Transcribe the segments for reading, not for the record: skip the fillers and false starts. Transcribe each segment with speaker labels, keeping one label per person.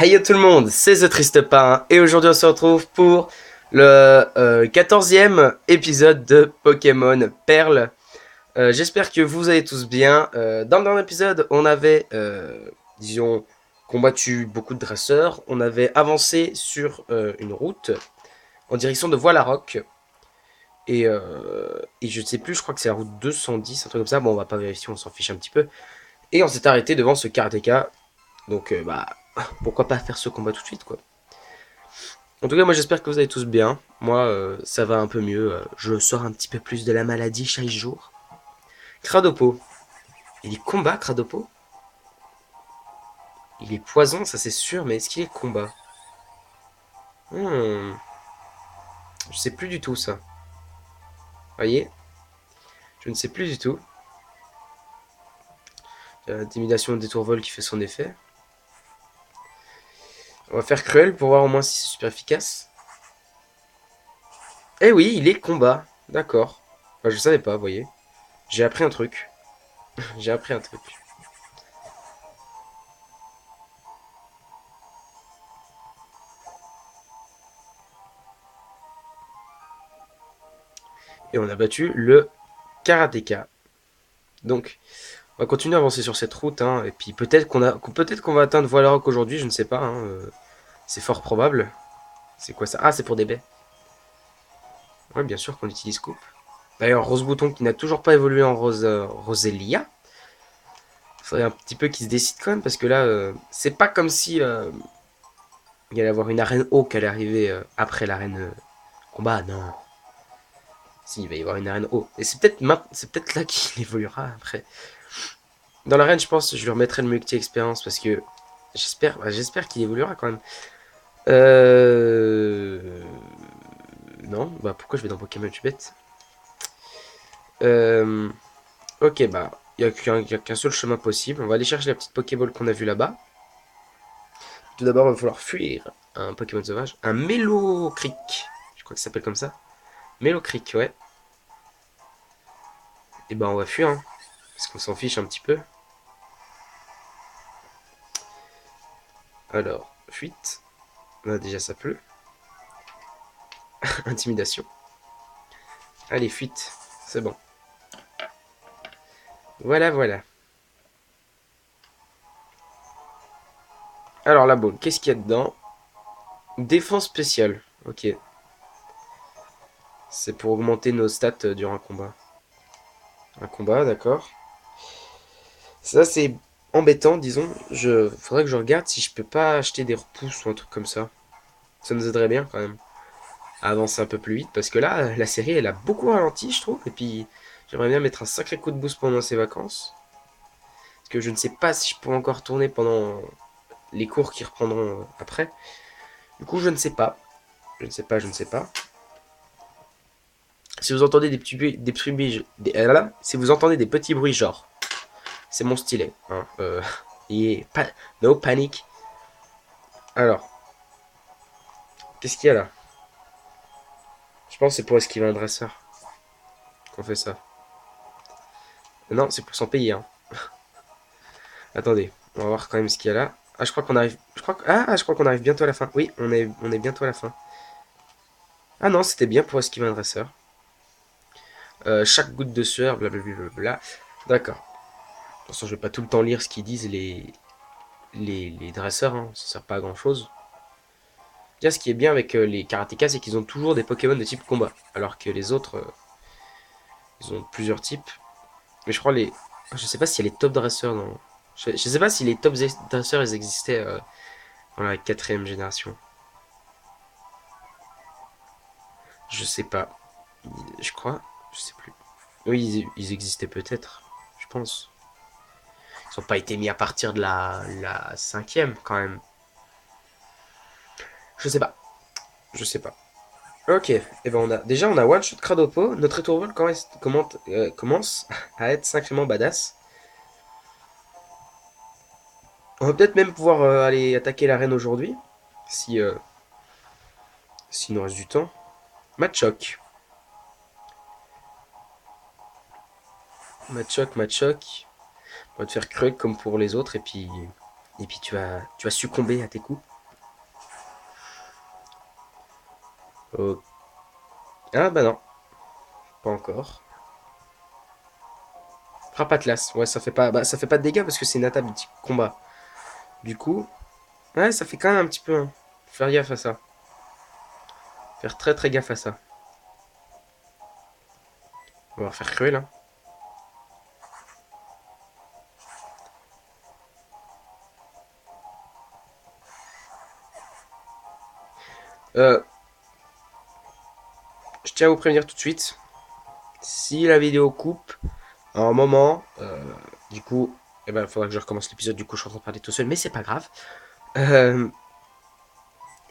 Speaker 1: Hey yo tout le monde, c'est The Triste Pain et aujourd'hui on se retrouve pour le 14e épisode de Pokémon Perle. J'espère que vous allez tous bien. Dans le dernier épisode, on avait, disons, combattu beaucoup de dresseurs. On avait avancé sur une route en direction de Voilarock. Et je ne sais plus, je crois que c'est la route 210, un truc comme ça. Bon, on va pas vérifier, on s'en fiche un petit peu. Et on s'est arrêté devant ce karatéka. Donc, pourquoi pas faire ce combat tout de suite, quoi. En tout cas, moi j'espère que vous allez tous bien. Moi, ça va un peu mieux. Je sors un petit peu plus de la maladie chaque jour. Cradopo. Il est combat, Cradopo? Il est poison, ça c'est sûr, mais est-ce qu'il est combat? Hmm, je sais plus du tout ça. Voyez? Je ne sais plus du tout. Intimidation détour-vol qui fait son effet. On va faire cruel pour voir au moins si c'est super efficace. Eh oui, il est combat. D'accord. Bah, je savais pas, vous voyez. J'ai appris un truc. J'ai appris un truc. Et on a battu le karatéka. Donc, on va continuer à avancer sur cette route, hein, et puis peut-être qu'on va atteindre Voilarock aujourd'hui, je ne sais pas, hein, c'est fort probable. C'est quoi ça? Ah, c'est pour des baies. Ouais, bien sûr qu'on utilise coupe. D'ailleurs, Rose Bouton qui n'a toujours pas évolué en Rose Roselia. Il faudrait un petit peu qu'il se décide quand même, parce que là, c'est pas comme si il y allait avoir une arène eau qui allait arriver après l'arène combat, non. Si, il va y avoir une arène eau. Et c'est peut-être là qu'il évoluera après. Dans l'arène, je pense, je lui remettrai le multi expérience parce que j'espère qu'il évoluera quand même. Euh... Non, bah pourquoi je vais dans Pokémon, je suis bête. Euh... Ok, bah, il n'y a qu'un seul chemin possible. On va aller chercher la petite Pokéball qu'on a vue là-bas. Tout d'abord, il va falloir fuir un Pokémon sauvage. Un Melocric. Je crois que ça s'appelle comme ça. Melocric, ouais. Et bah, on va fuir, hein, parce qu'on s'en fiche un petit peu. Alors, fuite. Là, déjà, ça pleut. Intimidation. Allez, fuite. C'est bon. Voilà, voilà. Alors, la boule, qu'est-ce qu'il y a dedans? Défense spéciale. Ok. C'est pour augmenter nos stats durant un combat. Un combat, d'accord. Ça, c'est embêtant, disons. Faudrait que je regarde si je peux pas acheter des repousses ou un truc comme ça. Ça nous aiderait bien quand même à avancer un peu plus vite. Parce que là, la série, elle a beaucoup ralenti, je trouve. Et puis, j'aimerais bien mettre un sacré coup de boost pendant ces vacances. Parce que je ne sais pas si je pourrai encore tourner pendant les cours qui reprendront après. Du coup, je ne sais pas. Je ne sais pas, je ne sais pas. Si vous entendez si vous entendez des petits bruits genre, c'est mon stylet. Hein, no panic. Alors, qu'est-ce qu'il y a là? Je pense que c'est pour esquiver un dresseur qu'on fait ça. Non, c'est pour s'en payer. Hein. Attendez, on va voir quand même ce qu'il y a là. Ah, je crois qu'on arrive. Je crois qu'on arrive bientôt à la fin. Oui, on est bientôt à la fin. Ah non, c'était bien pour esquiver un dresseur. Chaque goutte de sueur, blablabla. D'accord. De toute façon, je vais pas tout le temps lire ce qu'ils disent les dresseurs. Hein. Ça sert pas à grand chose. Déjà, ce qui est bien avec les karatékas, c'est qu'ils ont toujours des Pokémon de type combat. Alors que les autres, ils ont plusieurs types. Mais je crois les. Je sais pas s'il y a les top dresseurs dans. Je sais pas si les top dresseurs ils existaient dans la quatrième génération. Je sais pas. Je crois. Je sais plus. Oui, ils existaient peut-être. Je pense. Ils n'ont pas été mis à partir de la cinquième quand même. Je sais pas. Je sais pas. Ok, et ben on a one shot Cradopo, notre étourvol commence à être sacrément badass. On va peut-être même pouvoir aller attaquer l'arène aujourd'hui, si s'il nous reste du temps. Machoc. Machoc. On va te faire crever comme pour les autres et puis tu vas succomber à tes coups. Oh. Ah bah non, pas encore. Frappe Atlas. Ouais, ça fait pas, bah, ça fait pas de dégâts parce que c'est une attaque de type combat. Du coup, ouais, ça fait quand même un petit peu, hein. Faut faire gaffe à ça. Faire très très gaffe à ça. On va faire cruel, hein. Euh, je tiens à vous prévenir tout de suite. Si la vidéo coupe à un moment, du coup, eh ben, il faudra que je recommence l'épisode. Du coup, je suis en train de parler tout seul, mais c'est pas grave. Euh,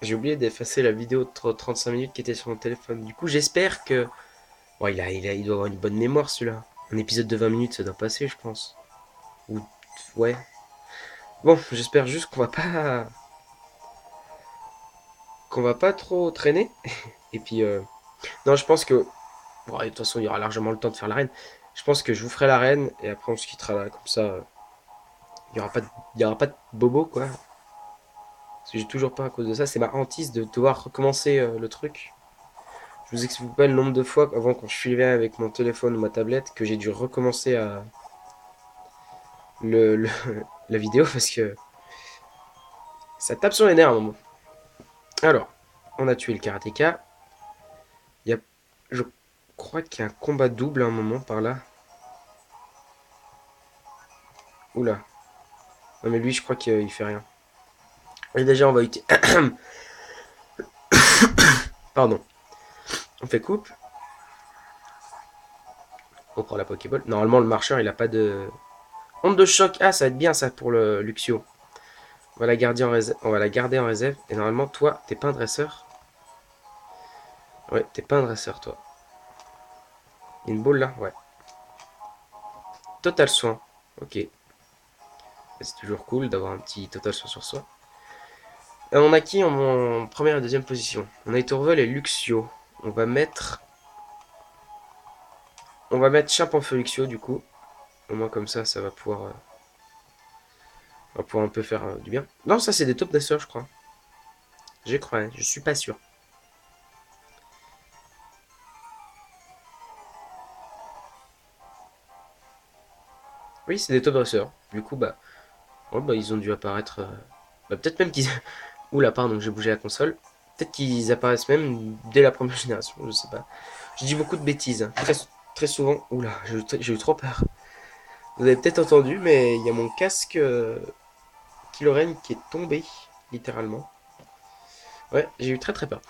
Speaker 1: j'ai oublié d'effacer la vidéo de 35 minutes qui était sur mon téléphone. Du coup, j'espère que. Bon, il doit avoir une bonne mémoire celui-là. Un épisode de 20 minutes, ça doit passer, je pense. Ou. Ouais. Bon, j'espère juste qu'on va pas trop traîner. Et puis, non, je pense que. Bon, de toute façon, il y aura largement le temps de faire l'arène. Je pense que je vous ferai l'arène et après on se quittera là. Comme ça, il y aura pas de, il y aura pas de bobo, quoi. Parce que j'ai toujours pas à cause de ça. C'est ma hantise de devoir recommencer le truc. Je vous explique pas le nombre de fois avant quand je suivais avec mon téléphone ou ma tablette que j'ai dû recommencer à le, la vidéo parce que ça tape sur les nerfs à un moment. Alors, on a tué le karatéka. Il y a, je crois qu'il y a un combat double à un moment par là. Oula. Non mais lui, je crois qu'il fait rien. Et déjà, on va utiliser. Pardon. On fait coupe. On prend la Pokéball. Normalement, le marcheur, il a pas de. Onde de choc. Ah, ça va être bien ça pour le Luxio. On va la garder en réserve. On va la garder en réserve. Et normalement, toi, t'es pas un dresseur. Ouais, t'es pas un dresseur, toi. Il y a une boule là. Ouais. Total soin. Ok. C'est toujours cool d'avoir un petit total soin sur soi. On a qui en première et deuxième position? On a Etorvel et Luxio. On va mettre. On va mettre Chape en feu Luxio du coup. Au moins comme ça va pouvoir. Va pouvoir un peu faire du bien. Non, ça c'est des top dresseurs, je crois. J'y crois, hein, je suis pas sûr. Oui, c'est des top dresseurs. Du coup, bah, ouais, bah ils ont dû apparaître. Bah, peut-être même qu'ils. Oula, pardon, j'ai bougé la console. Peut-être qu'ils apparaissent même dès la première génération, je sais pas. Je dis beaucoup de bêtises, hein. Très souvent. Oula, j'ai eu trop peur. Vous avez peut-être entendu, mais il y a mon casque Kilorane qui est tombé, littéralement. Ouais, j'ai eu très très peur.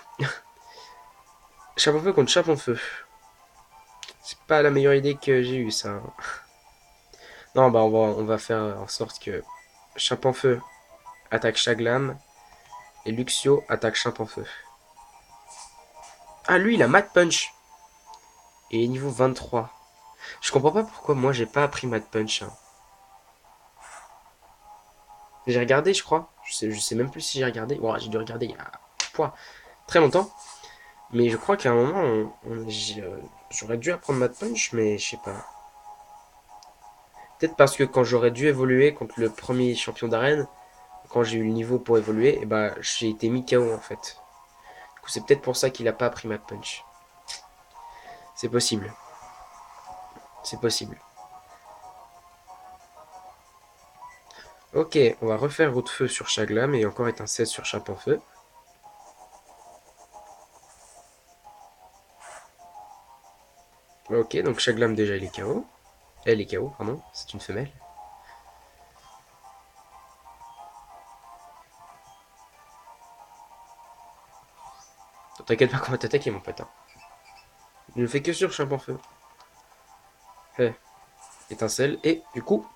Speaker 1: Chape en feu contre chape en feu. C'est pas la meilleure idée que j'ai eue, ça, hein. Non, bah on va faire en sorte que chape en feu attaque Chaglam et Luxio attaque chape en feu. Ah, lui, il a Mat Punch. Et niveau 23. Je comprends pas pourquoi moi j'ai pas appris Mat Punch, hein. J'ai regardé, je crois. Je sais même plus si j'ai regardé. Bon, j'ai dû regarder il y a pouah, très longtemps. Mais je crois qu'à un moment, j'aurais dû apprendre Mat Punch, mais je sais pas. Peut-être parce que quand j'aurais dû évoluer contre le premier champion d'arène, quand j'ai eu le niveau pour évoluer, et bah j'ai été mis KO en fait. Du coup, c'est peut-être pour ça qu'il a pas appris Mat Punch. C'est possible. C'est possible. Ok, on va refaire roue de feu sur Chaglam et encore étincelle sur Chape en feu. Ok, donc Chaglam déjà il est KO. Elle est KO, pardon, c'est une femelle. T'inquiète pas qu'on va t'attaquer mon pote, hein. Je ne fais que sur Chape en feu. Hey, étincelle et du coup,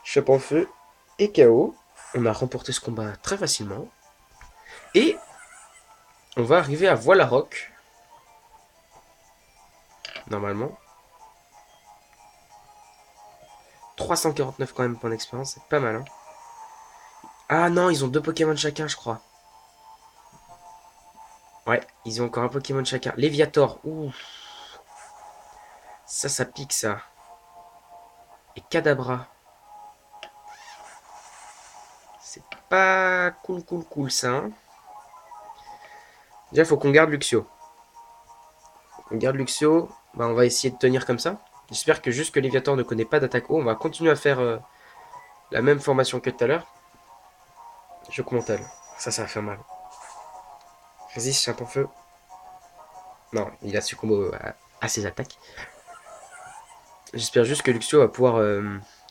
Speaker 1: Chape en feu et KO. On a remporté ce combat très facilement. Et on va arriver à Voilaroc, normalement. 349 quand même points d'expérience, c'est pas mal, hein. Ah non, ils ont deux Pokémon chacun, je crois. Ouais, ils ont encore un Pokémon chacun. Léviator, ouh, ça pique ça. Et Kadabra. C'est pas cool ça, hein. Déjà, il faut qu'on garde Luxio. On garde Luxio. Bah, on va essayer de tenir comme ça. J'espère que juste que Léviator ne connaît pas d'attaque haut. On va continuer à faire la même formation que tout à l'heure. Choc mental. Ça va faire mal. Résiste, un feu. Non, il a succombé à ses attaques. J'espère juste que Luxio va pouvoir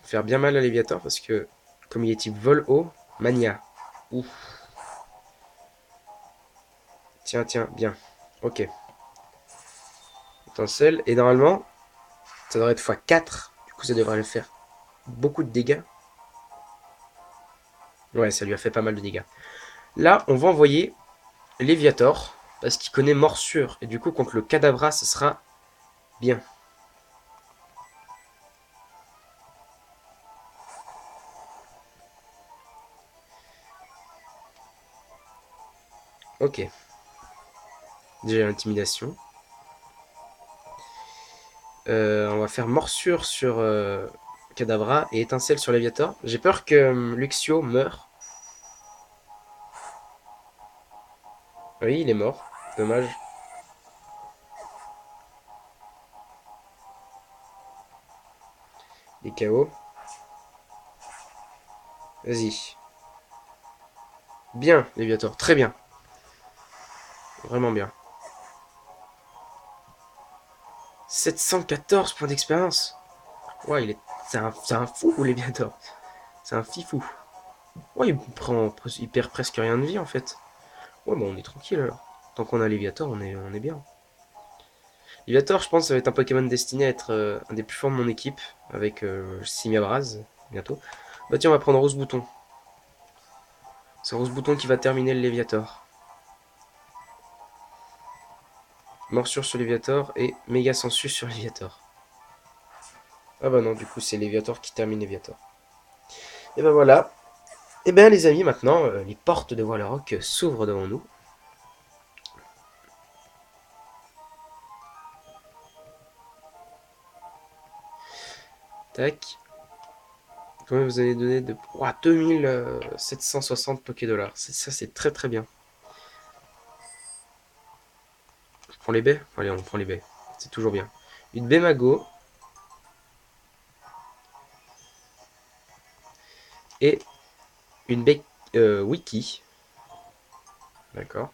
Speaker 1: faire bien mal à Léviator parce que, comme il est type vol haut, Mania. Ouf. Tiens, tiens, bien. Ok. Étincelle. Et normalement, ça devrait être x4. Du coup, ça devrait le faire beaucoup de dégâts. Ouais, ça lui a fait pas mal de dégâts. Là, on va envoyer Léviator. Parce qu'il connaît morsure. Et du coup, contre le Kadabra, ce sera bien. Ok. Déjà l'intimidation. On va faire morsure sur Kadabra et étincelle sur Léviator. J'ai peur que Luxio meure. Oui, il est mort. Dommage. Les KO. Vas-y. Bien, Léviator. Très bien. Vraiment bien. 714 points d'expérience. Ouais, c'est un fou, Léviator. C'est un fifou. Ouais, il perd presque rien de vie, en fait. Ouais, bon, on est tranquille, alors. Tant qu'on a Léviator, on est bien. Léviator, je pense, ça va être un Pokémon destiné à être un des plus forts de mon équipe. Avec Simiabraz, bientôt. Bah tiens, on va prendre Rose Bouton. C'est Rose Bouton qui va terminer le Léviator. Morsure sur Léviator et méga sensu sur Léviator. Ah bah non, du coup c'est Léviator qui termine Léviator. Et bah voilà. Et ben les amis, maintenant, les portes de Wallerrock s'ouvrent devant nous. Tac. Combien vous avez donné de... Ouah, 2760 Pokédollars. Ça c'est très très bien. Je prends les baies. Allez, on prend les baies. C'est toujours bien. Une baie Mago. Et une baie Wiki. D'accord.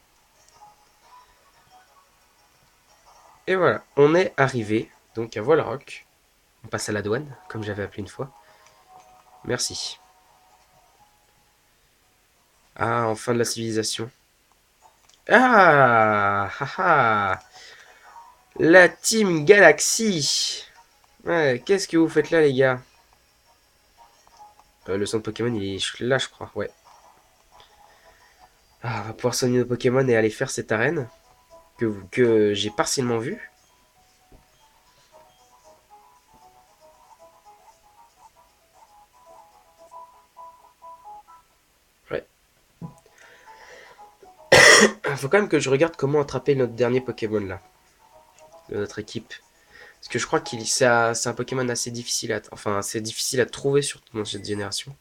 Speaker 1: Et voilà, on est arrivé donc à Voilarock. On passe à la douane, comme j'avais appelé une fois. Merci. Ah, enfin de la civilisation. Ah, haha, la Team Galaxy. Ouais, qu'est-ce que vous faites là, les gars? Le centre Pokémon, il est là, je crois, ouais. Ah, on va pouvoir soigner nos Pokémon et aller faire cette arène que j'ai partiellement vue. Ouais. Faut quand même que je regarde comment attraper notre dernier Pokémon là, de notre équipe. Parce que je crois qu'il c'est un Pokémon assez difficile assez difficile à trouver surtout dans cette génération.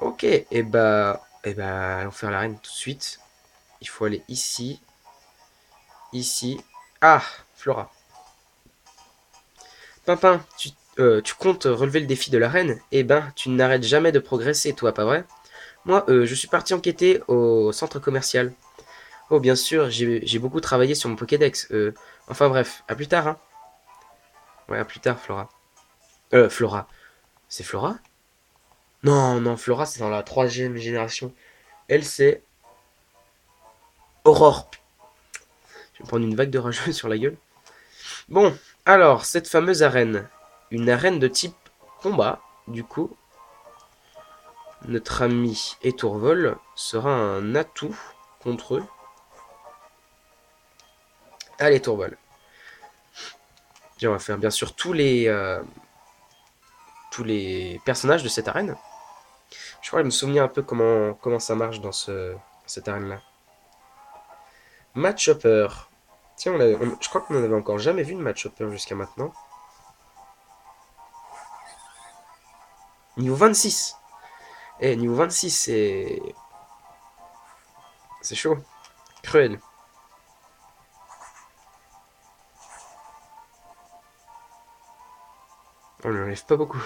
Speaker 1: Ok, et bah, allons faire l'arène tout de suite. Il faut aller ici, ici. Ah, Flora. Pimpin, tu comptes relever le défi de l'arène? Eh ben, tu n'arrêtes jamais de progresser, toi, pas vrai? Moi, je suis parti enquêter au centre commercial. Oh, bien sûr, j'ai beaucoup travaillé sur mon Pokédex. Enfin bref, à plus tard, hein. Ouais, à plus tard, Flora. Flora. C'est Flora? Non, non, Flora, c'est dans la troisième génération. Elle, c'est Aurore. Je vais prendre une vague de rageux sur la gueule. Bon, alors, cette fameuse arène. Une arène de type combat. Du coup, notre ami Etourvol sera un atout contre eux. Allez, Tourvol. Puis on va faire bien sûr tous les personnages de cette arène. Je crois que je me souviens un peu comment ça marche dans cette arène-là. Match Hopper. Tiens, je crois qu'on n'en avait encore jamais vu de Match Hopper jusqu'à maintenant. Niveau 26. Niveau 26, C'est chaud. Cruel. On lui enlève pas beaucoup.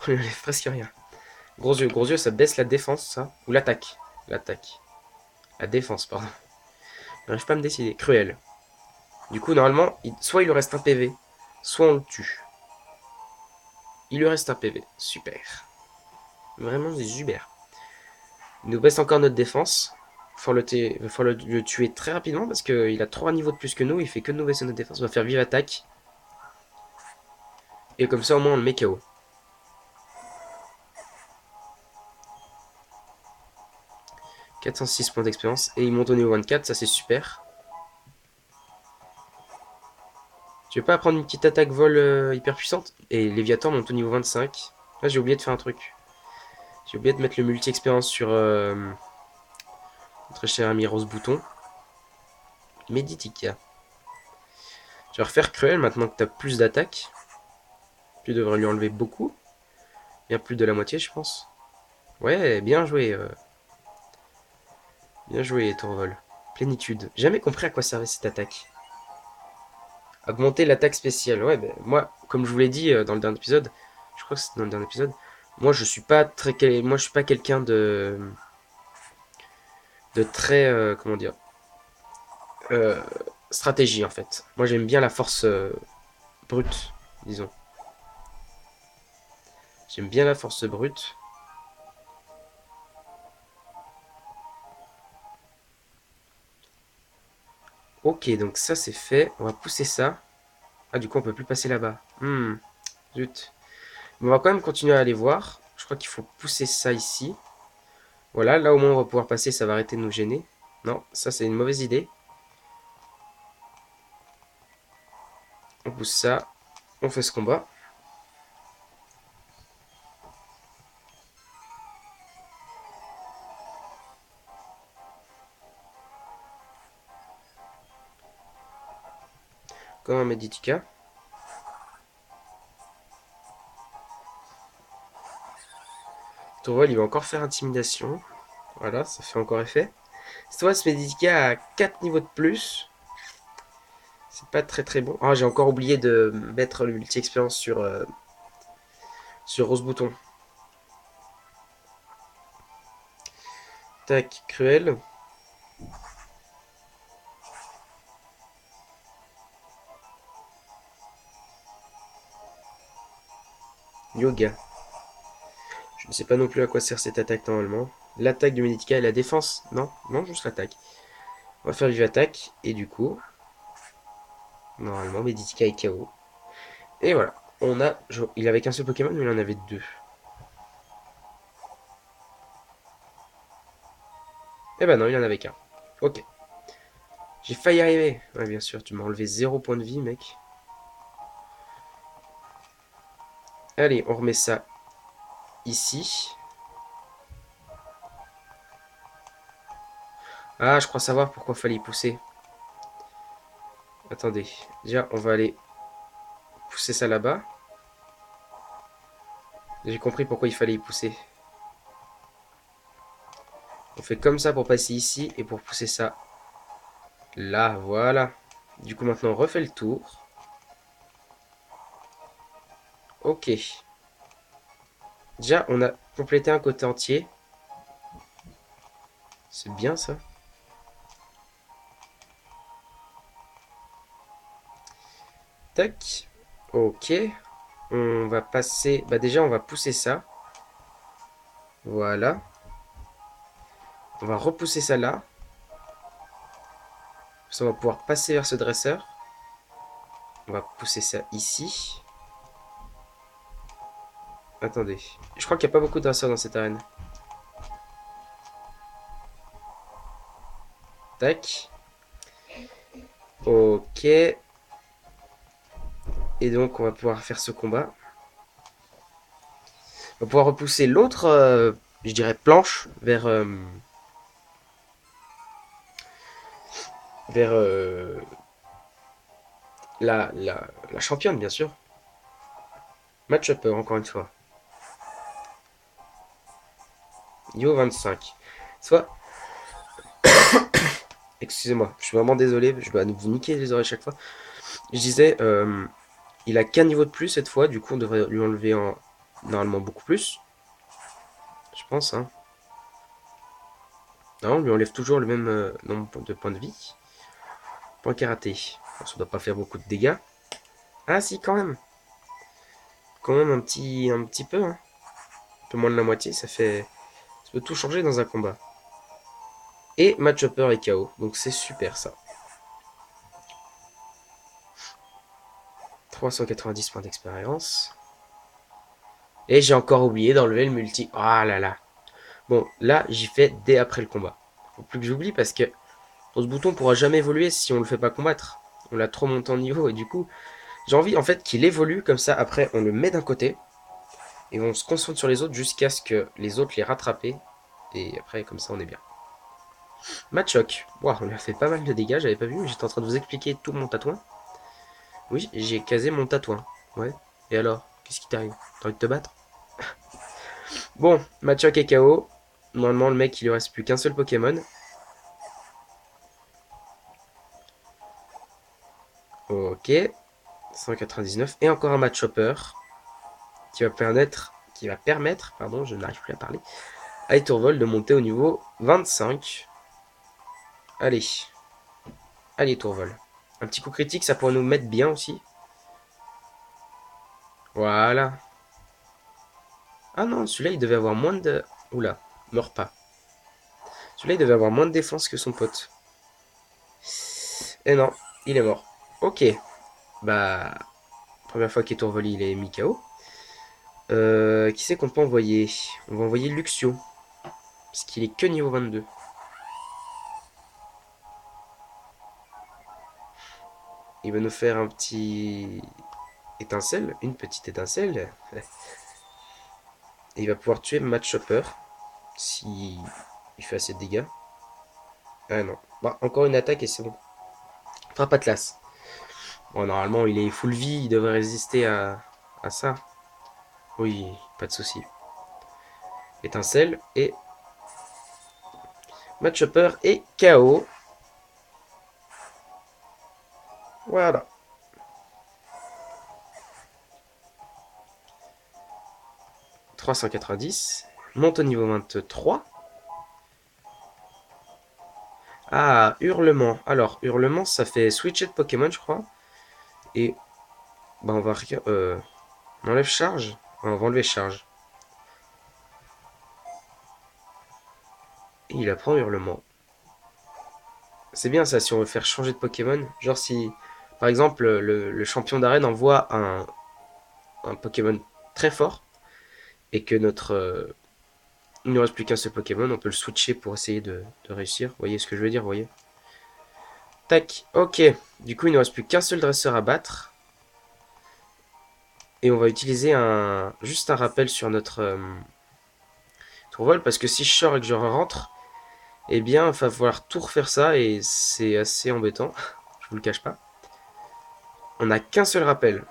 Speaker 1: On lui enlève presque rien. Gros yeux, ça baisse la défense, ça. Ou l'attaque. L'attaque. La défense, pardon. J'arrive pas à me décider. Cruel. Du coup, normalement, soit il lui reste un PV, soit on le tue. Il lui reste un PV. Super. Vraiment, c'est super. Il nous baisse encore notre défense. Il faut le tuer très rapidement parce qu'il a 3 niveaux de plus que nous. Il fait que nous baisser notre défense. On va faire vive attaque. Et comme ça, au moins, on le met KO. 406 points d'expérience. Et il monte au niveau 24. Ça, c'est super. Tu veux pas apprendre une petite attaque vol hyper puissante? Et Léviathan monte au niveau 25. Là, j'ai oublié de faire un truc. J'ai oublié de mettre le multi-expérience sur notre cher ami Rose Bouton. Meditica. Tu vas refaire Cruel maintenant que tu as plus d'attaque. Tu devrais lui enlever beaucoup. Bien plus de la moitié, je pense. Ouais, bien joué. Bien joué, Tourvol. Plénitude. Jamais compris à quoi servait cette attaque. Augmenter l'attaque spéciale. Ouais, ben moi, comme je vous l'ai dit dans le dernier épisode, je crois que c'était dans le dernier épisode, moi je suis pas moi je suis pas quelqu'un de très comment dire euh, stratégie en fait. Moi j'aime bien la force brute, disons. J'aime bien la force brute. Ok, donc ça c'est fait. On va pousser ça. Ah, du coup on peut plus passer là-bas. Zut. Mais on va quand même continuer à aller voir. Je crois qu'il faut pousser ça ici. Voilà, là au moins on va pouvoir passer, ça va arrêter de nous gêner. Non, ça c'est une mauvaise idée. On pousse ça. On fait ce combat. Comme un Meditica. Tourvol il va encore faire intimidation. Voilà, ça fait encore effet. Cette fois ce Meditica a 4 niveaux de plus. C'est pas très très bon. Ah, j'ai encore oublié de mettre le multi-expérience sur Rose Bouton. Tac, Cruel. Yoga. Je ne sais pas non plus à quoi sert cette attaque normalement. L'attaque du Medica et la défense. Non, non, juste l'attaque. On va faire vive attaque. Et du coup, normalement, Medica est KO. Et voilà. On a. Il avait qu'un seul Pokémon, mais il en avait deux. Eh ben non, il en avait qu'un. Ok. J'ai failli y arriver. Ouais, bien sûr, tu m'as enlevé 0 point de vie, mec. Allez, on remet ça ici. Ah, je crois savoir pourquoi il fallait y pousser. Attendez. Déjà, on va aller pousser ça là-bas. J'ai compris pourquoi il fallait y pousser. On fait comme ça pour passer ici et pour pousser ça là, voilà. Du coup, maintenant, on refait le tour. Ok. Déjà, on a complété un côté entier. C'est bien, ça. Tac. Ok. On va passer... Bah déjà, on va pousser ça. Voilà. On va repousser ça là. Ça, on va pouvoir passer vers ce dresseur. On va pousser ça ici. Attendez. Je crois qu'il n'y a pas beaucoup de dresseurs dans cette arène. Tac. Ok. Et donc, on va pouvoir faire ce combat. On va pouvoir repousser l'autre, je dirais, planche vers la championne, bien sûr. Match-up, encore une fois. Yo 25. Soit Excusez-moi, je suis vraiment désolé, je dois vous niquer les oreilles chaque fois. Je disais, il a qu'un niveau de plus cette fois, du coup on devrait lui enlever normalement beaucoup plus, je pense. Hein. Non, on lui enlève toujours le même nombre de points de vie. Point karaté. Bon, ça doit pas faire beaucoup de dégâts. Ah si, quand même. Quand même un petit peu. Hein. Un peu moins de la moitié, ça fait... Ça peut tout changer dans un combat. Et match upper et KO, donc c'est super ça. 390 points d'expérience. Et j'ai encore oublié d'enlever le multi. Ah là là. Bon, là, j'y fais dès après le combat. Faut plus que j'oublie parce que ce bouton pourra jamais évoluer si on le fait pas combattre. On l'a trop monté en niveau et du coup, j'ai envie en fait qu'il évolue comme ça. Après, on le met d'un côté et on se concentre sur les autres jusqu'à ce que les autres les rattrapent. Et après, comme ça, on est bien. Machoc. Wow, on lui a fait pas mal de dégâts, j'avais pas vu. J'étais en train de vous expliquer tout mon tatouin. Oui, j'ai casé mon tatouin. Ouais. Et alors, qu'est-ce qui t'arrive? T'as envie de te battre? Bon, Machoc est KO. Normalement, le mec, il lui reste plus qu'un seul Pokémon. Ok. 199. Et encore un match Chopper qui va permettre, pardon, je n'arrive plus à parler, à Etourvol de monter au niveau 25. Allez. Allez, Tourvol. Un petit coup critique, ça pourrait nous mettre bien aussi. Voilà. Ah non, celui-là, il devait avoir moins de... Oula, meurs pas. Celui-là, il devait avoir moins de défense que son pote. Et non, il est mort. Ok. Bah, première fois qu'Etourvol, il est mis KO. Qui c'est qu'on peut envoyer? On va envoyer Luxio. Parce qu'il est que niveau 22. Il va nous faire un petit étincelle, une petite étincelle. Et il va pouvoir tuer Match Chopper si il fait assez de dégâts. Ah non. Bah, encore une attaque et c'est bon. Frappe Atlas. Bon, normalement, il est full vie, il devrait résister à ça. Oui, pas de souci. Étincelle et Match Chopper et KO. Voilà. 390. Monte au niveau 23. Ah, hurlement. Alors, hurlement, ça fait switcher de Pokémon, je crois. Et bah, on enlève charge. On va enlever charge. Et il apprend hurlement. C'est bien ça si on veut faire changer de Pokémon. Genre si, par exemple, le champion d'arène envoie un Pokémon très fort et que il ne reste plus qu'un seul Pokémon, on peut le switcher pour essayer de réussir. Vous voyez ce que je veux dire, vous voyez? Tac, ok. Du coup, il ne reste plus qu'un seul dresseur à battre. Et on va utiliser juste un rappel sur notre tourvol. Parce que si je sors et que je rentre, eh bien, il va falloir tout refaire ça. Et c'est assez embêtant. Je vous le cache pas. On n'a qu'un seul rappel.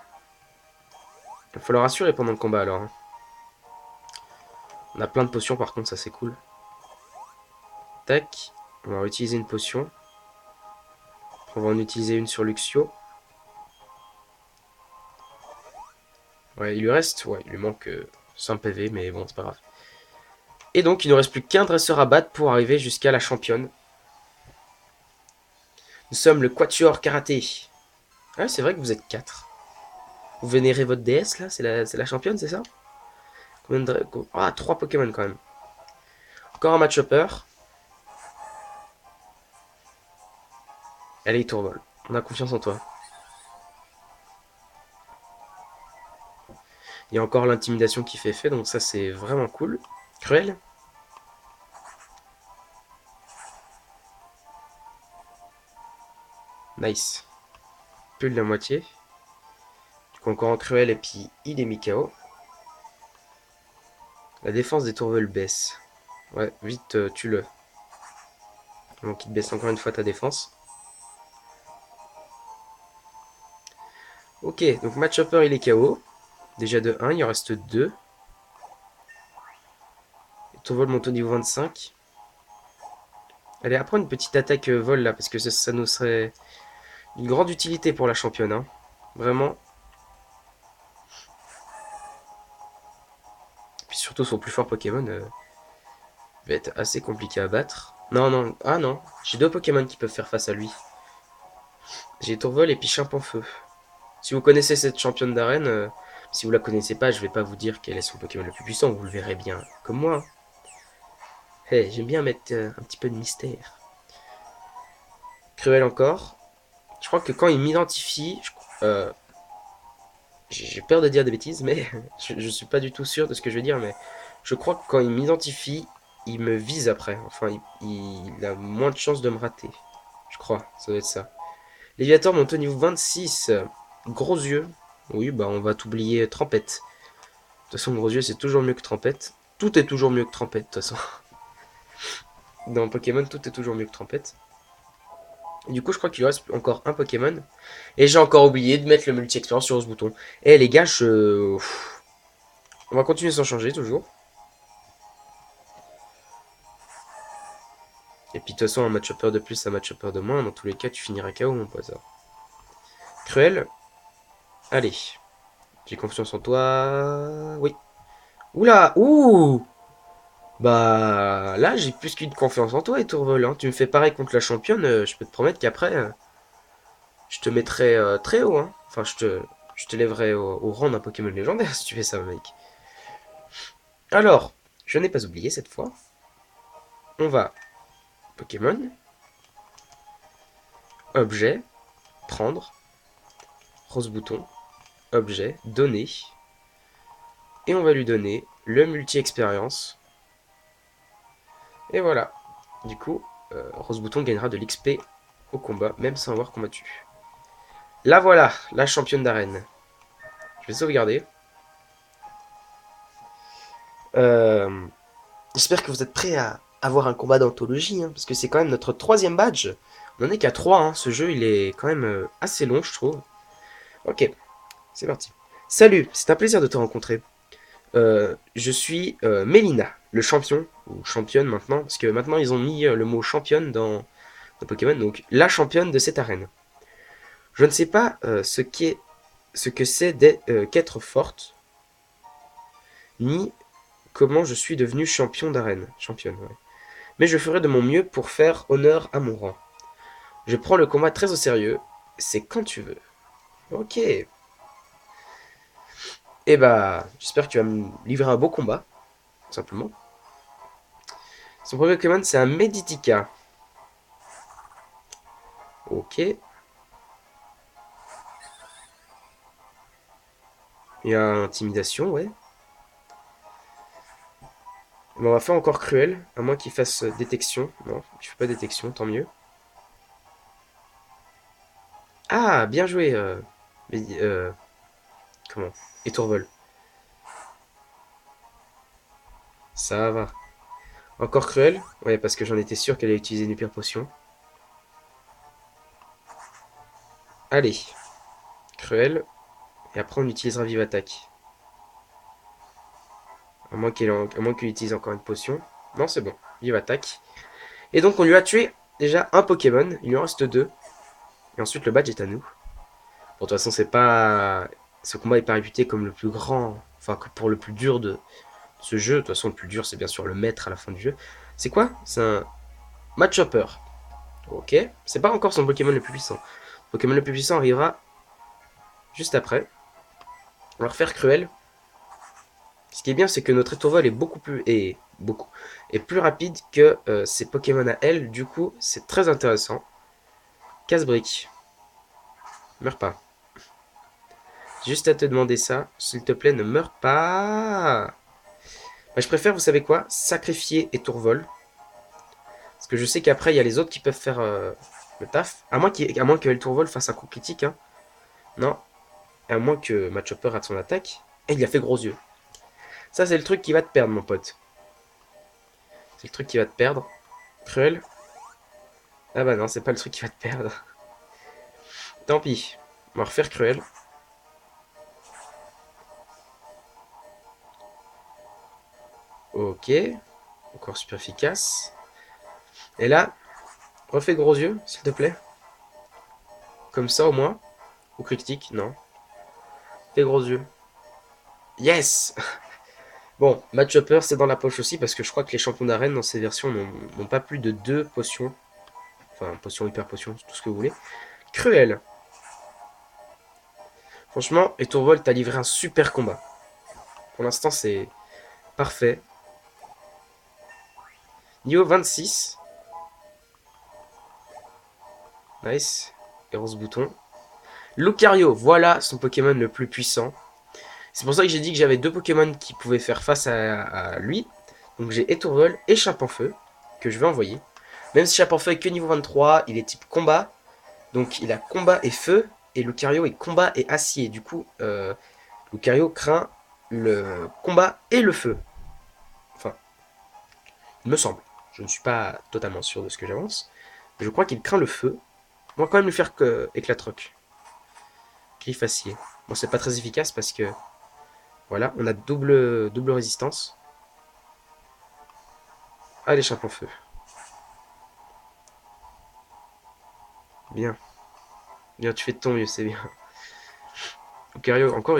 Speaker 1: Il va falloir assurer pendant le combat alors. Hein. On a plein de potions par contre, ça c'est cool. Tac. On va utiliser une potion. On va en utiliser une sur Luxio. Ouais, il lui reste. Ouais, il lui manque 5 PV, mais bon, c'est pas grave. Et donc, il ne reste plus qu'un dresseur à battre pour arriver jusqu'à la championne. Nous sommes le Quatuor Karaté. Ah, c'est vrai que vous êtes 4. Vous vénérez votre déesse là, c'est la championne, c'est ça? Combien de... Ah, 3 Pokémon quand même. Encore un match upper. Allez, tourvol. On a confiance en toi. Il y a encore l'intimidation qui fait effet, donc ça c'est vraiment cool. Cruel. Nice. Plus de la moitié. Du coup, encore en cruel et puis il est mis KO. La défense des tourvels baisse. Ouais, vite, tue-le. Donc il te baisse encore une fois ta défense. Ok, donc match upper il est KO. Déjà de 1, il en reste 2. Tourvol monte au niveau 25. Allez, apprends une petite attaque vol là, parce que ça nous serait une grande utilité pour la championne. Hein. Vraiment. Puis surtout, son plus fort Pokémon va être assez compliqué à battre. Non, non, ah non. J'ai deux Pokémon qui peuvent faire face à lui. J'ai Tourvol et puis Feu. Si vous connaissez cette championne d'arène, si vous la connaissez pas, je vais pas vous dire quel est son Pokémon le plus puissant, vous le verrez bien, comme moi. Hey, j'aime bien mettre un petit peu de mystère. Cruel encore. Je crois que quand il m'identifie, j'ai peur de dire des bêtises, mais je suis pas du tout sûr de ce que je vais dire, mais je crois que quand il m'identifie, il me vise après. Enfin, il a moins de chances de me rater. Je crois, ça doit être ça. Léviator monte au niveau 26. Gros yeux. Oui, bah on va t'oublier Trempette. De toute façon, gros yeux, c'est toujours mieux que Trempette. Tout est toujours mieux que Trempette, de toute façon. Dans Pokémon, tout est toujours mieux que Trempette. Du coup, je crois qu'il lui reste encore un Pokémon. Et j'ai encore oublié de mettre le multi-expérience sur ce bouton. Eh les gars, on va continuer sans changer, toujours. Et puis de toute façon, un match-upper de plus, un match-upper de moins. Dans tous les cas, tu finiras KO, mon pote. Cruel. Allez. J'ai confiance en toi. Oui. Oula. Ouh. Bah là, j'ai plus qu'une confiance en toi, et Tourvol. Hein. Tu me fais pareil contre la championne, je peux te promettre qu'après, je te mettrai très haut. Hein. Enfin, je te lèverai au rang d'un Pokémon légendaire si tu fais ça, mec. Alors, je n'ai pas oublié cette fois. On va Pokémon, objet, prendre, rose bouton, objet, donner. Et on va lui donner le multi-expérience. Et voilà. Du coup, rose bouton gagnera de l'XP au combat, même sans avoir combattu. Là voilà, la championne d'arène. Je vais sauvegarder. Euh, J'espère que vous êtes prêts à avoir un combat d'anthologie, hein, parce que c'est quand même notre troisième badge. On n'en est qu'à 3, hein. Ce jeu il est quand même assez long, je trouve. Ok, c'est parti. Salut, c'est un plaisir de te rencontrer. Je suis Mélina, le champion, ou championne maintenant, parce que maintenant ils ont mis le mot championne dans Pokémon, donc la championne de cette arène. Je ne sais pas ce que c'est qu'être forte, ni comment je suis devenue champion d'arène. Championne, ouais. Mais je ferai de mon mieux pour faire honneur à mon rang. Je prends le combat très au sérieux, c'est quand tu veux. Ok. Et bah, j'espère que tu vas me livrer un beau combat, tout simplement. Son premier Pokémon, c'est un Meditica. Ok. Il y a intimidation, ouais. Mais on va faire encore cruel, à moins qu'il fasse détection. Non, tu fais pas détection, tant mieux. Ah, bien joué. Comment Étourvol. Ça va. Encore cruel. Ouais, parce que j'en étais sûr qu'elle allait utiliser une hyper potion. Allez, cruel. Et après, on utilisera vive attaque. À moins qu'il utilise encore une potion. Non, c'est bon. Vive attaque. Et donc, on lui a tué déjà un Pokémon. Il lui en reste deux. Et ensuite, le badge est à nous. Bon, de toute façon, c'est pas. Ce combat est pas réputé comme le plus grand. Enfin, pour le plus dur de ce jeu. De toute façon, le plus dur, c'est bien sûr le maître à la fin du jeu. C'est quoi? C'est un match upper. Ok. C'est pas encore son Pokémon le plus puissant. Le Pokémon le plus puissant arrivera juste après. On va refaire cruel. Ce qui est bien, c'est que notre étourvol est est plus rapide que ses Pokémon à elle. Du coup, c'est très intéressant. Casse-brique. Meurs pas. Juste à te demander ça. S'il te plaît, ne meurs pas. Bah, je préfère, vous savez quoi, sacrifier étourvol. Parce que je sais qu'après, il y a les autres qui peuvent faire le taf. À moins que étourvol fasse un coup critique. Hein. Non. À moins que Matchopper rate son attaque. Et il a fait gros yeux. Ça, c'est le truc qui va te perdre, mon pote. C'est le truc qui va te perdre. Cruel. Ah bah non, c'est pas le truc qui va te perdre. Tant pis. On va refaire cruel. Ok. Encore super efficace. Et là, Refais gros yeux, s'il te plaît. Comme ça, au moins. Ou critique, non. Fais gros yeux. Yes. Bon, Match Upper, c'est dans la poche aussi, parce que je crois que les champions d'arène, dans ces versions, n'ont pas plus de 2 potions. Enfin, potions, hyper potions, tout ce que vous voulez. Cruel. Franchement, et Tourvol t'a livré un super combat. Pour l'instant, c'est parfait. Niveau 26. Nice. Et on se bouton. Lucario, voilà son Pokémon le plus puissant. C'est pour ça que j'ai dit que j'avais 2 Pokémon qui pouvaient faire face à lui. Donc j'ai Étourvol et Chape en Feu, que je vais envoyer. Même si Chape en Feu est que niveau 23, il est type combat. Donc il a combat et feu. Et Lucario est combat et acier. Du coup, Lucario craint le combat et le feu. Enfin, il me semble. Je ne suis pas totalement sûr de ce que j'avance. Mais je crois qu'il craint le feu. On va quand même lui faire que Éclatroc. Griffe acier. Bon, c'est pas très efficace parce que... Voilà, on a double résistance. Allez, Chape en Feu. Bien. Bien, tu fais de ton mieux, c'est bien. Lucario, encore,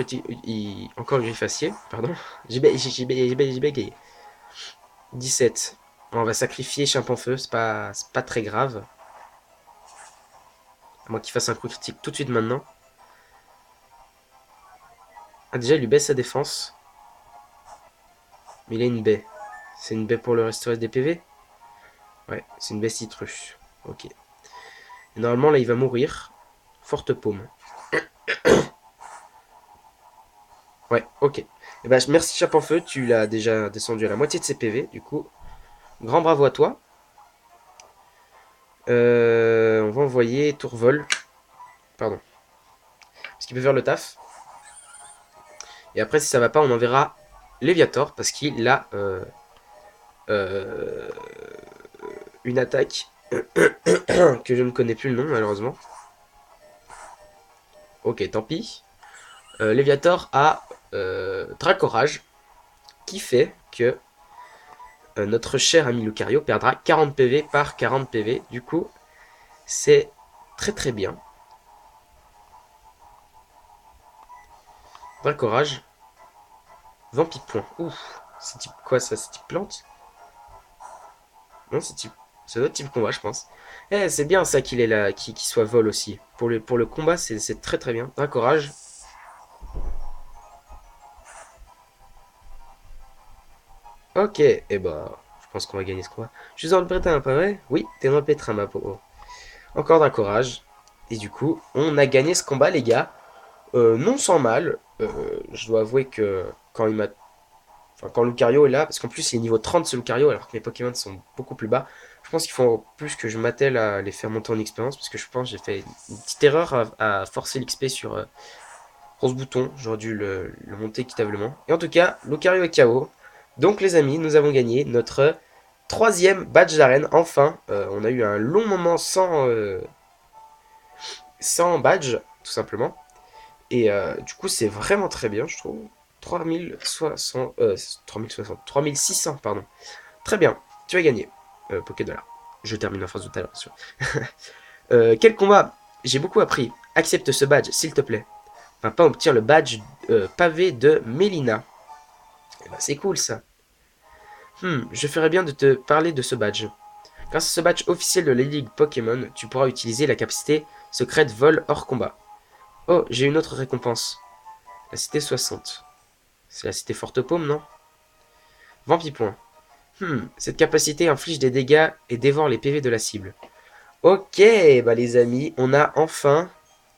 Speaker 1: encore griffe acier. Pardon. J'ai bégayé. 17. Bon, on va sacrifier Chape en Feu, c'est pas très grave. À moins qu'il fasse un coup critique tout de suite maintenant. Ah, déjà, il lui baisse sa défense. Mais il a une baie. C'est une baie pour le restaurer des PV. Ouais, c'est une baie citruche. Ok. Et normalement, là, il va mourir. Forte paume. Ouais, ok. Et bah, merci Chape en Feu, tu l'as déjà descendu à la moitié de ses PV. Du coup, grand bravo à toi. On va envoyer Tourvol. Pardon. Parce qu'il peut faire le taf. Et après, si ça va pas, on enverra Léviator. Parce qu'il a euh, une attaque que je ne connais plus le nom, malheureusement. Ok, tant pis. Léviator a Dracorage. Qui fait que notre cher ami Lucario perdra 40 PV par 40 PV. Du coup, c'est très très bien. Dracorage. Vampipoint. Ouf. C'est type quoi ça? C'est type plante? Non, c'est type. C'est d'autres type combat, je pense. Eh, c'est bien ça qu'il est là, qu'il soit vol aussi. Pour le combat, c'est très très bien. Dracorage. Ok, et bah, je pense qu'on va gagner ce combat. Je suis dans le pétrin, pas vrai? Oui, t'es dans le pétrin, ma pauvre. Encore Dracorage. Et du coup, on a gagné ce combat, les gars. Non sans mal. Je dois avouer que quand il m'a... Enfin, quand Lucario est là, parce qu'en plus il est niveau 30 ce Lucario, alors que mes Pokémon sont beaucoup plus bas. Je pense qu'il faut plus que je m'attelle à les faire monter en expérience, parce que je pense que j'ai fait une petite erreur à forcer l'XP sur Rose Bouton. J'aurais dû le monter équitablement. Et en tout cas, Lucario est KO. Donc les amis, nous avons gagné notre 3e badge d'arène. Enfin, on a eu un long moment sans badge, tout simplement. Et du coup, c'est vraiment très bien, je trouve. 3600, pardon. Très bien, tu as gagné. Pokédollar. Je termine la phrase tout à l'heure, bien sûr. Quel combat? J'ai beaucoup appris. Accepte ce badge, s'il te plaît. Papa obtient le badge pavé de Mélina. Eh ben, c'est cool, ça. Je ferais bien de te parler de ce badge. Grâce à ce badge officiel de la Ligue Pokémon, tu pourras utiliser la capacité secrète vol hors combat. Oh, j'ai une autre récompense. La cité 60. C'est la cité Forte Paume, non? Vampipoint. Cette capacité inflige des dégâts et dévore les PV de la cible. Ok, bah les amis, on a enfin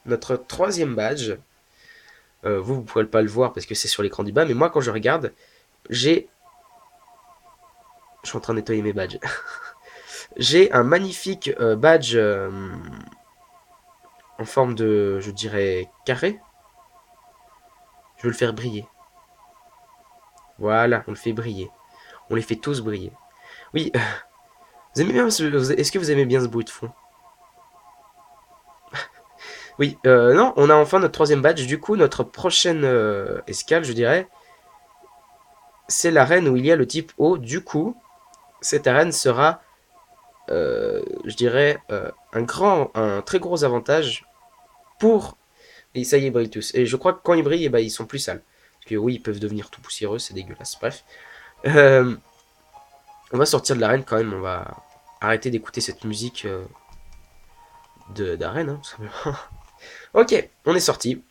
Speaker 1: notre 3e badge. Vous pourrez pas le voir parce que c'est sur l'écran du bas, mais moi quand je regarde, j'ai... Je suis en train de nettoyer mes badges. J'ai un magnifique badge en forme de, je dirais, carré. Je veux le faire briller. Voilà, on le fait briller. On les fait tous briller. Oui, vous aimez bien est-ce que vous aimez bien ce bruit de fond? Oui, non, on a enfin notre 3e badge. Du coup, notre prochaine escale, je dirais, c'est l'arène où il y a le type eau. Du coup, cette arène sera je dirais, un très gros avantage pour... Et ça y est, ils brillent tous. Et je crois que quand ils brillent, eh ben, ils sont plus sales. Parce que oui, ils peuvent devenir tout poussiéreux, c'est dégueulasse. Bref. Euh, on va sortir de l'arène quand même, on va arrêter d'écouter cette musique d'arène, hein, tout simplement. Ok, on est sorti.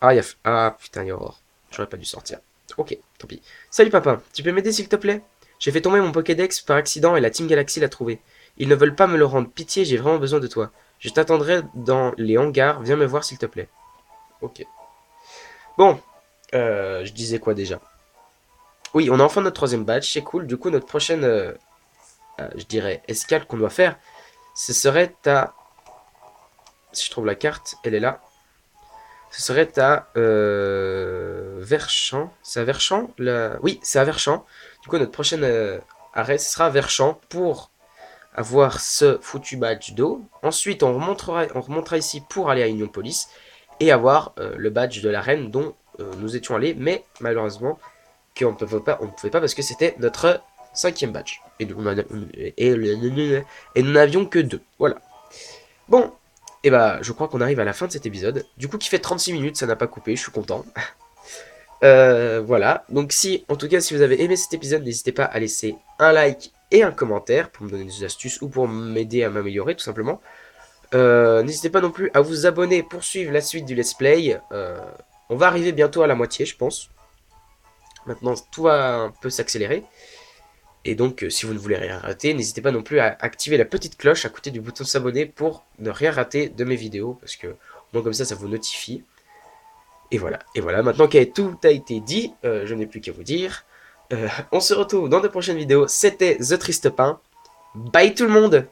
Speaker 1: Ah, putain, il y a Aurore. J'aurais pas dû sortir. Ok, tant pis. Salut papa, tu peux m'aider s'il te plaît? J'ai fait tomber mon Pokédex par accident et la Team Galaxy l'a trouvé. Ils ne veulent pas me le rendre. Pitié, j'ai vraiment besoin de toi. Je t'attendrai dans les hangars. Viens me voir s'il te plaît. Ok. Bon, je disais quoi déjà? Oui, on a enfin notre troisième badge, c'est cool. Du coup, notre prochaine, je dirais, escale qu'on doit faire, ce serait à... Si je trouve la carte, elle est là. Ce serait à Verchamp. C'est à Verchamp Oui, c'est à Verchamp. Du coup, notre prochaine arrêt, ce sera à Verchamp pour avoir ce foutu badge d'eau. Ensuite, on remontera ici pour aller à Union Police et avoir le badge de l'arène dont nous étions allés, mais malheureusement, on ne pouvait pas parce que c'était notre cinquième badge. Et nous n'avions que deux. Voilà. Bon, et bah, je crois qu'on arrive à la fin de cet épisode. Du coup, qui fait 36 minutes, ça n'a pas coupé, je suis content. Voilà, donc si, en tout cas, si vous avez aimé cet épisode, n'hésitez pas à laisser un like et un commentaire pour me donner des astuces ou pour m'aider à m'améliorer, tout simplement. N'hésitez pas non plus à vous abonner pour suivre la suite du let's play. On va arriver bientôt à la moitié, je pense. Maintenant, tout va un peu s'accélérer. Et donc, si vous ne voulez rien rater, n'hésitez pas non plus à activer la petite cloche à côté du bouton s'abonner pour ne rien rater de mes vidéos, parce que bon, comme ça vous notifie. Et voilà, maintenant que tout a été dit, je n'ai plus qu'à vous dire. On se retrouve dans de prochaines vidéos. C'était The Triste Pain. Bye tout le monde!